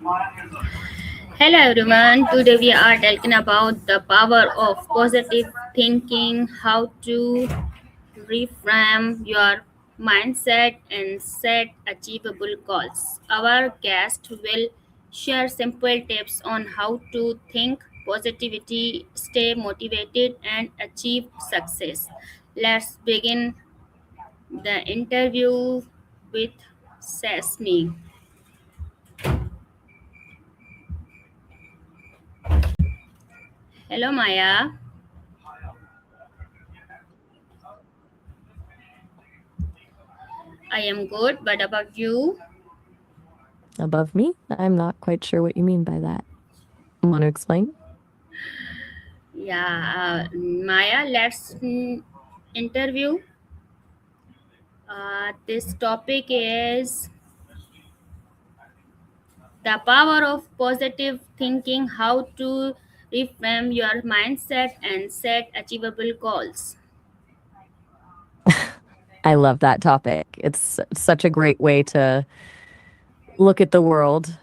Hello everyone. Today we are talking about the power of positive thinking, how to reframe your mindset and set achievable goals. Our guest will share simple tips on how to think positivity, stay motivated and achieve success. Let's begin the interview with Sesame. Hello Maya. I am good. What about you? Above me? I'm not quite sure what you mean by that. Want to explain? Yeah, Maya, let's interview. This topic is the power of positive thinking, how to reframe your mindset and set achievable goals. I love that topic. It's such a great way to look at the world.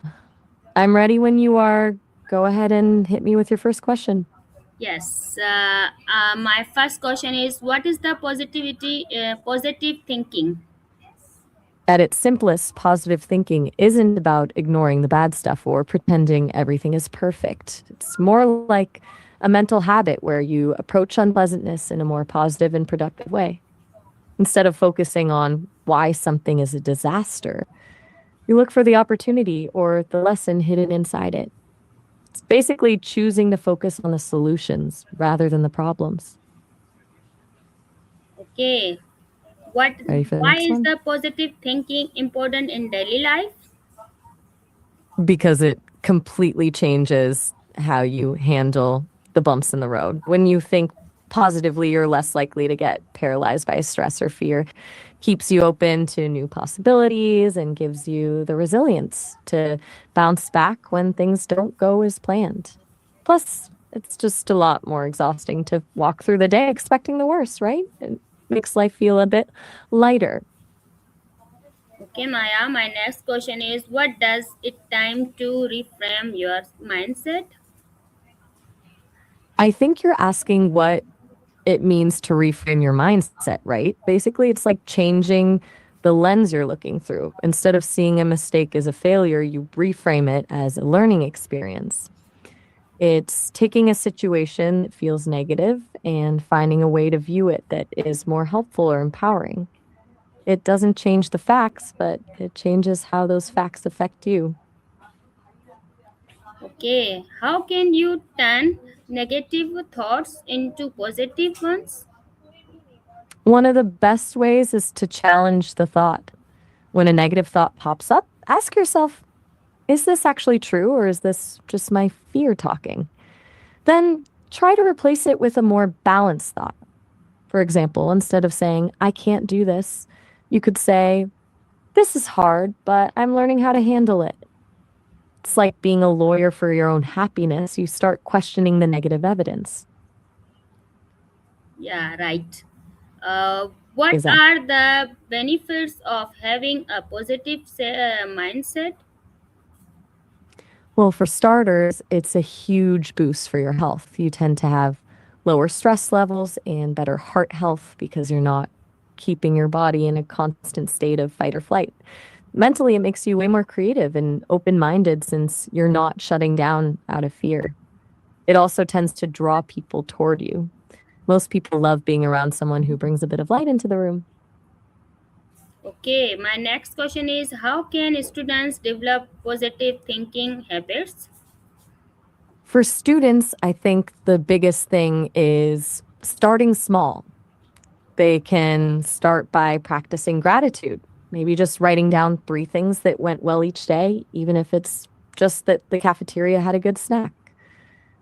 I'm ready when you are. Go ahead and hit me with your first question. Yes, my first question is what is the positive thinking? At its simplest, positive thinking isn't about ignoring the bad stuff or pretending everything is perfect. It's more like a mental habit where you approach unpleasantness in a more positive and productive way. Instead of focusing on why something is a disaster, you look for the opportunity or the lesson hidden inside it. It's basically choosing to focus on the solutions rather than the problems. Okay, what? Ready for the Why next is one? the positive thinking important in daily life? Because it completely changes how you handle the bumps in the road. When you think positively, you're less likely to get paralyzed by stress or fear. Keeps you open to new possibilities and gives you the resilience to bounce back when things don't go as planned. Plus, it's just a lot more exhausting to walk through the day expecting the worst, right? It makes life feel a bit lighter. Okay, Maya, my next question is what does it time to reframe your mindset? I think you're asking what it means to reframe your mindset, right? Basically, it's like changing the lens you're looking through. Instead of seeing a mistake as a failure, you reframe it as a learning experience. It's taking a situation that feels negative and finding a way to view it that is more helpful or empowering. It doesn't change the facts, but it changes how those facts affect you. Okay, how can you turn negative thoughts into positive ones? One of the best ways is to challenge the thought. When a negative thought pops up, ask yourself, is this actually true or is this just my fear talking? Then try to replace it with a more balanced thought. For example, instead of saying, I can't do this, you could say, this is hard, but I'm learning how to handle it. It's like being a lawyer for your own happiness. You start questioning the negative evidence. Yeah, right. What Exactly. are the benefits of having a positive mindset? Well, for starters, it's a huge boost for your health. You tend to have lower stress levels and better heart health because you're not keeping your body in a constant state of fight or flight. Mentally, it makes you way more creative and open minded since you're not shutting down out of fear. It also tends to draw people toward you. Most people love being around someone who brings a bit of light into the room. Okay, my next question is how can students develop positive thinking habits? For students, I think the biggest thing is starting small. They can start by practicing gratitude, maybe just writing down 3 things that went well each day, even if it's just that the cafeteria had a good snack.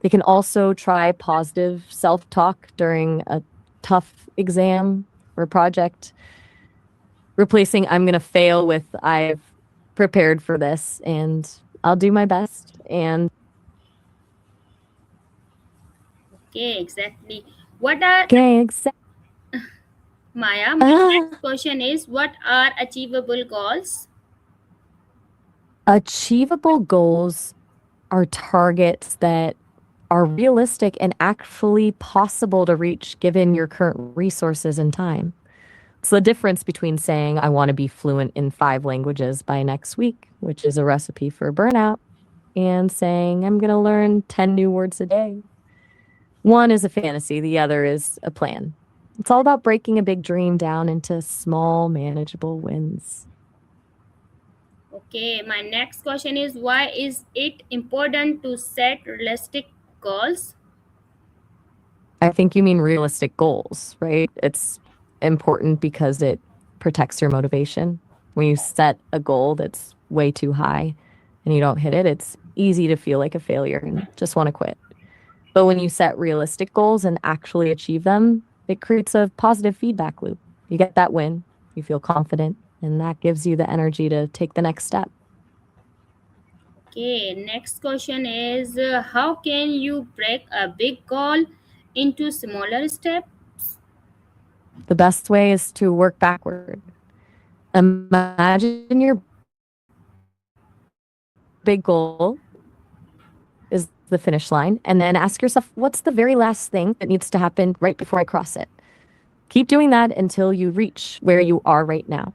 They can also try positive self talk during a tough exam or project, replacing I'm going to fail with I've prepared for this and I'll do my best. And Okay, exactly. What are okay, exactly. Maya? My next question is what are achievable goals? Achievable goals are targets that are realistic and actually possible to reach given your current resources and time. It's the difference between saying, I want to be fluent in 5 languages by next week, which is a recipe for burnout, and saying, I'm going to learn 10 new words a day. One is a fantasy, the other is a plan. It's all about breaking a big dream down into small, manageable wins. Okay, my next question is why is it important to set realistic goals? I think you mean realistic goals, right? It's important because it protects your motivation. When you set a goal that's way too high and you don't hit it, it's easy to feel like a failure and just want to quit. But when you set realistic goals and actually achieve them, it creates a positive feedback loop. You get that win, you feel confident, and that gives you the energy to take the next step. Okay, next question is how can you break a big goal into smaller steps? The best way is to work backward. Imagine your big goal is the finish line, and then ask yourself, what's the very last thing that needs to happen right before I cross it? Keep doing that until you reach where you are right now.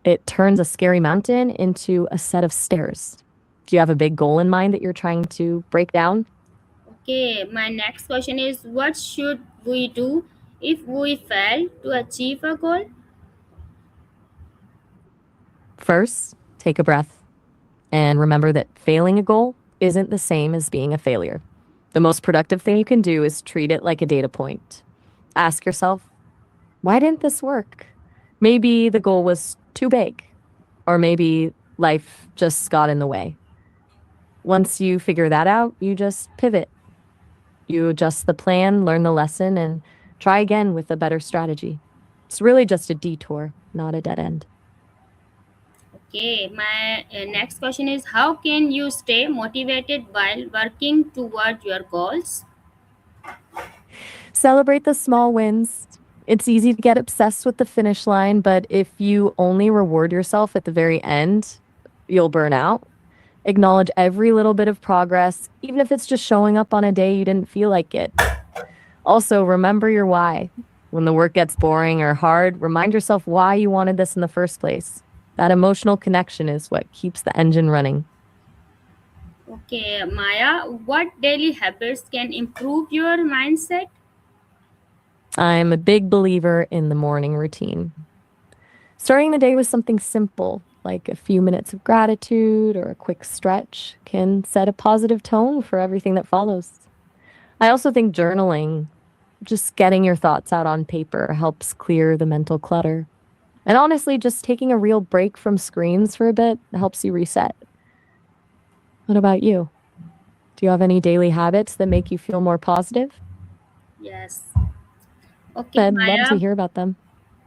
It turns a scary mountain into a set of stairs. Do you have a big goal in mind that you're trying to break down? Okay, my next question is what should we do if we fail to achieve a goal? First, take a breath and remember that failing a goal isn't the same as being a failure. The most productive thing you can do is treat it like a data point. Ask yourself, why didn't this work? Maybe the goal was too big, or maybe life just got in the way. Once you figure that out, you just pivot. You adjust the plan, learn the lesson, and try again with a better strategy. It's really just a detour, not a dead end. Okay, my next question is how can you stay motivated while working toward your goals? Celebrate the small wins. It's easy to get obsessed with the finish line, but if you only reward yourself at the very end, you'll burn out. Acknowledge every little bit of progress, even if it's just showing up on a day you didn't feel like it. Also, remember your why. When the work gets boring or hard, remind yourself why you wanted this in the first place. That emotional connection is what keeps the engine running. Okay, Maya, what daily habits can improve your mindset? I'm a big believer in the morning routine. Starting the day with something simple, like a few minutes of gratitude or a quick stretch, can set a positive tone for everything that follows. I also think journaling, just getting your thoughts out on paper, helps clear the mental clutter. And honestly, just taking a real break from screens for a bit helps you reset. What about you? Do you have any daily habits that make you feel more positive? Yes. Good. Okay, Love to Maya, hear about them.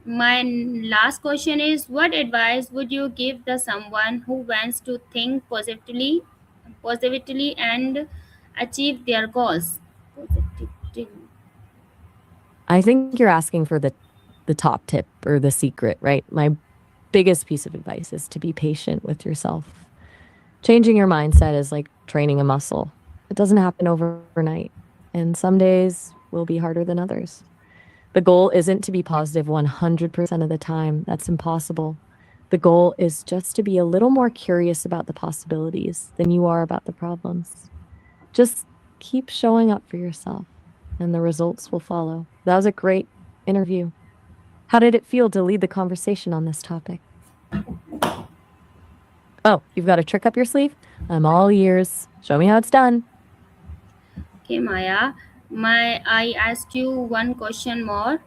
my last question is what advice would you give the someone who wants to think positively and achieve their goals? Positively. I think you're asking for the top tip or the secret, right? My biggest piece of advice is to be patient with yourself. Changing your mindset is like training a muscle. It doesn't happen overnight, and some days will be harder than others. The goal isn't to be positive 100% of the time. That's impossible. The goal is just to be a little more curious about the possibilities than you are about the problems. Just keep showing up for yourself, and the results will follow. That was a great interview. How did it feel to lead the conversation on this topic? Oh, you've got a trick up your sleeve? I'm all ears. Show me how it's done. Okay, Maya, my I ask you one question more.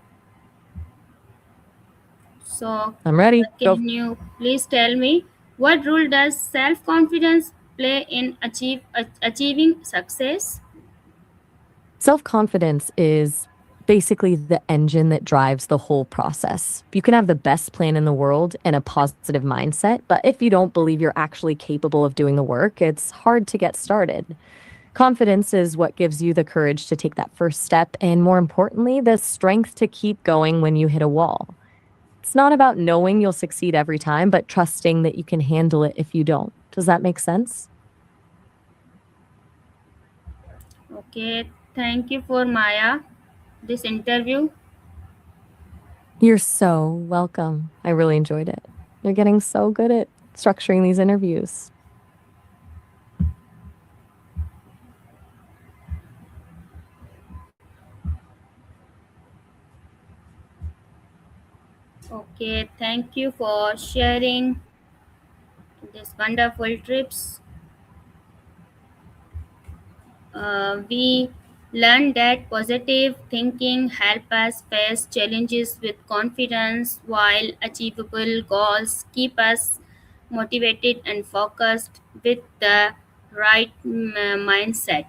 So, I'm ready. Go. can you please tell me what role does self confidence play in achieving success? Self confidence is basically the engine that drives the whole process. You can have the best plan in the world and a positive mindset, but if you don't believe you're actually capable of doing the work, it's hard to get started. Confidence is what gives you the courage to take that first step, and more importantly, the strength to keep going when you hit a wall. It's not about knowing you'll succeed every time, but trusting that you can handle it if you don't. Does that make sense? Okay, thank you for Maya. This interview. You're so welcome. I really enjoyed it. You're getting so good at structuring these interviews. Okay, thank you for sharing these wonderful trips. We learned that positive thinking help us face challenges with confidence, while achievable goals keep us motivated and focused with the right mindset.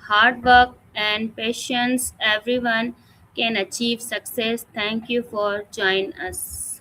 Hard work and patience, everyone can achieve success. Thank you for joining us.